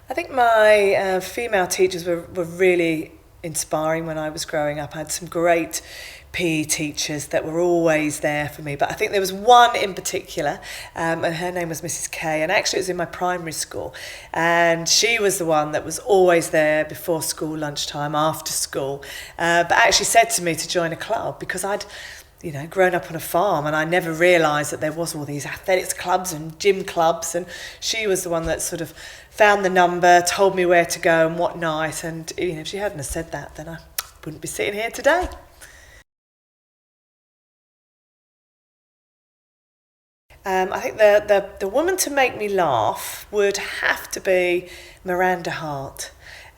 I think my female teachers were really inspiring when I was growing up. I had some great PE teachers that were always there for me. But I think there was one in particular, and her name was Mrs. Kay, and actually it was in my primary school. And she was the one that was always there before school, lunchtime, after school, but actually said to me to join a club because I'd grown up on a farm and I never realised that there was all these athletics clubs and gym clubs, and she was the one that sort of found the number, told me where to go and what night, and if she hadn't have said that, then I wouldn't be sitting here today. I think the woman to make me laugh would have to be Miranda Hart.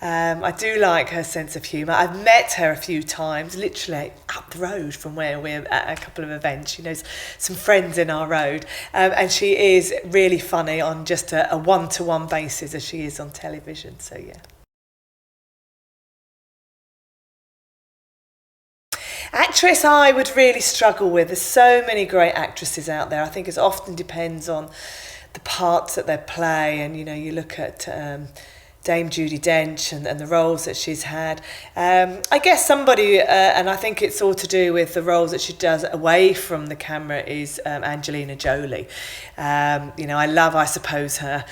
I do like her sense of humour. I've met her a few times, literally up the road from where we're at a couple of events. She knows some friends in our road, and she is really funny on just a one-to-one basis as she is on television, so yeah. Actress I would really struggle with. There's so many great actresses out there. I think it often depends on the parts that they play, and you look at Dame Judi Dench and the roles that she's had. I guess somebody, and I think it's all to do with the roles that she does away from the camera, is Angelina Jolie. I love, I suppose, her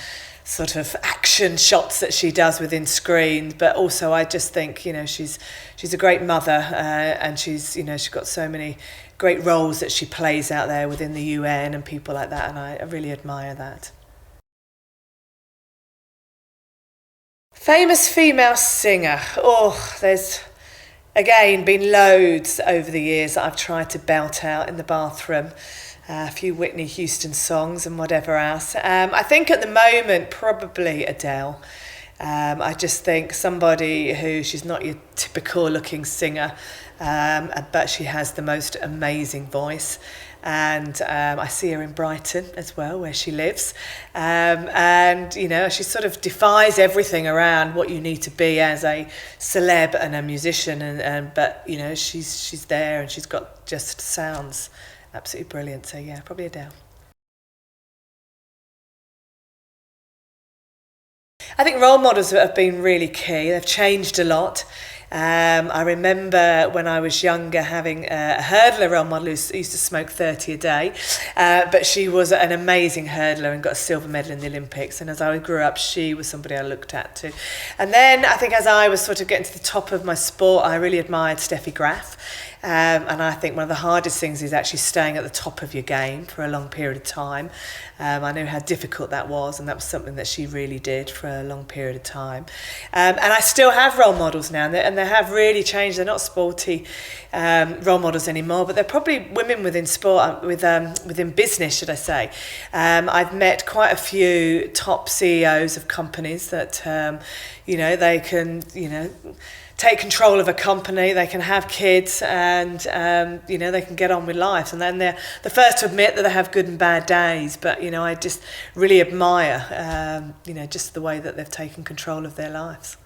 sort of action shots that she does within screen, but also I just think she's a great mother, and she's got so many great roles that she plays out there within the UN and people like that, and I really admire that. Famous female singer. Oh, there's again been loads over the years that I've tried to belt out in the bathroom. A few Whitney Houston songs and whatever else. I think at the moment probably Adele. I just think somebody who, she's not your typical looking singer, but she has the most amazing voice. And I see her in Brighton as well, where she lives. And she sort of defies everything around what you need to be as a celeb and a musician. But she's there, and she's got just sounds absolutely brilliant. So yeah, probably Adele. I think role models have been really key. They've changed a lot. I remember when I was younger having a hurdler role model who used to smoke 30 a day, but she was an amazing hurdler and got a silver medal in the Olympics. And as I grew up, she was somebody I looked at too. And then I think as I was sort of getting to the top of my sport, I really admired Steffi Graf. And I think one of the hardest things is actually staying at the top of your game for a long period of time. I know how difficult that was, and that was something that she really did for a long period of time. And I still have role models now, and they have really changed. They're not sporty role models anymore, but they're probably women within sport, within business, should I say. I've met quite a few top CEOs of companies that, they can, take control of a company, they can have kids, and they can get on with life. And then they're the first to admit that they have good and bad days, but I just really admire just the way that they've taken control of their lives.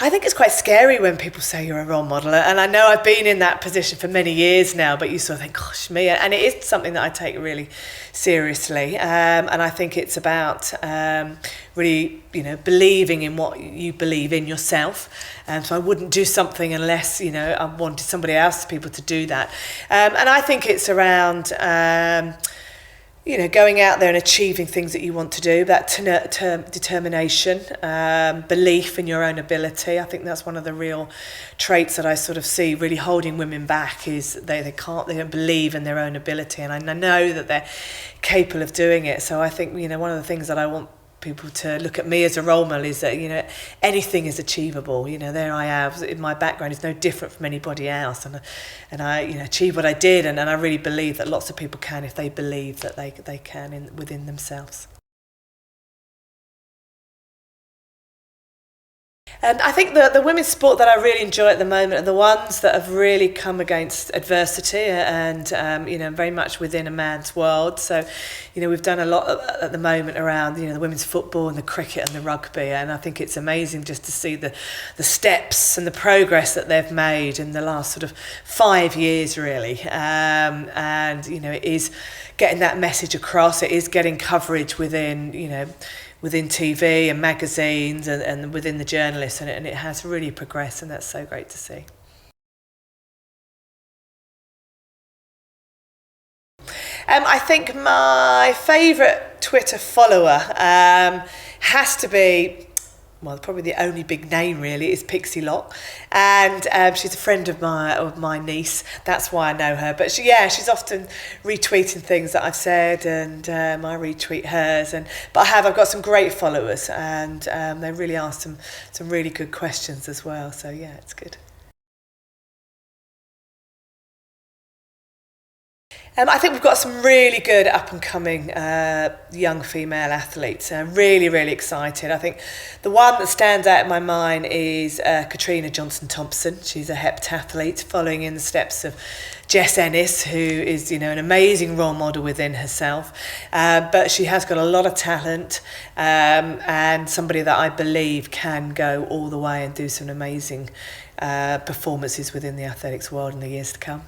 I think it's quite scary when people say you're a role model, and I know I've been in that position for many years now, but you sort of think, gosh, me, and it is something that I take really seriously, and I think it's about really, believing in what you believe in yourself, and so I wouldn't do something unless, I wanted somebody else, people to do that, and I think it's around going out there and achieving things that you want to do, that determination, belief in your own ability. I think that's one of the real traits that I sort of see really holding women back, is they don't believe in their own ability, and I know that they're capable of doing it. So I think, one of the things that I want people to look at me as a role model is that anything is achievable. There I am, in my background is no different from anybody else, and I achieved what I did, and I really believe that lots of people can if they believe that they can within themselves. And I think the women's sport that I really enjoy at the moment are the ones that have really come against adversity and, very much within a man's world. So, we've done a lot at the moment around, the women's football and the cricket and the rugby. And I think it's amazing just to see the steps and the progress that they've made in the last sort of 5 years, really. It is getting that message across. It is getting coverage within TV and magazines and within the journalists, and it has really progressed, and that's so great to see. I think my favourite Twitter follower has to be, well, probably the only big name really is Pixie Lott, and she's a friend of my niece. That's why I know her. But she's often retweeting things that I've said, and I retweet hers. But I've got some great followers, and they really ask some really good questions as well. So yeah, it's good. I think we've got some really good up-and-coming young female athletes. I'm really, really excited. I think the one that stands out in my mind is Katrina Johnson-Thompson. She's a heptathlete following in the steps of Jess Ennis, who is, an amazing role model within herself. But she has got a lot of talent and somebody that I believe can go all the way and do some amazing performances within the athletics world in the years to come.